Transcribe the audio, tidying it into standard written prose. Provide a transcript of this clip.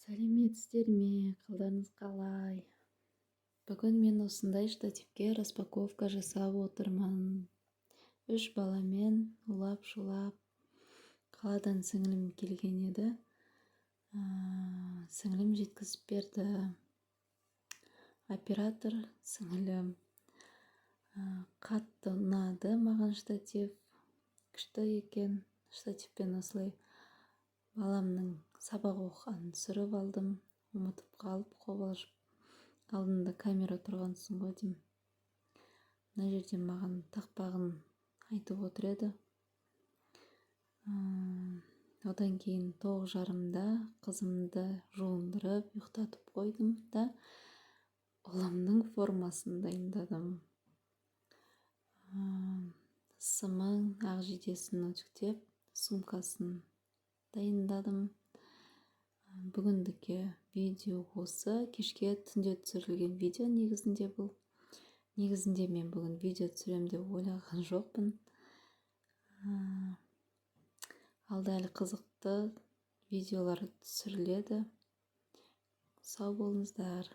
Сәлеметсіздер ме? Қалдарыңыз қалай? Бүгін мен осындай штативке распаковка жасап отырмын. 3 баламен улап-шулап қаладан сіңілім келген еді. Сіңілім жеткізіп берді. Оператор сіңілім. Қатты ұнады маған штатив. Күшті екен. Штативпен осылай баламның сабақ оқығанын түсіріп алдым. Ұмытып қалып қобалжып алдында камера тұрғансың ғой деймін. Мына жерден маған тақпағын айтып отыр еді. Одан кейін 9:30-да қызымды жуындырып ұйықтатып қойдым да ұлымның формасын дайындадым. Сымын, ақ жейдесін үтіктеп, сумкасын дайындадым. Бүгіндікі видео осы. Кешке түнде түсірілген видео негізінде бұл. Негізінде мен бүгін видео түсірем деп ойлаған жоқпын. Алда әлі қызықты видеолар түсіріледі. Сау болыңыздар.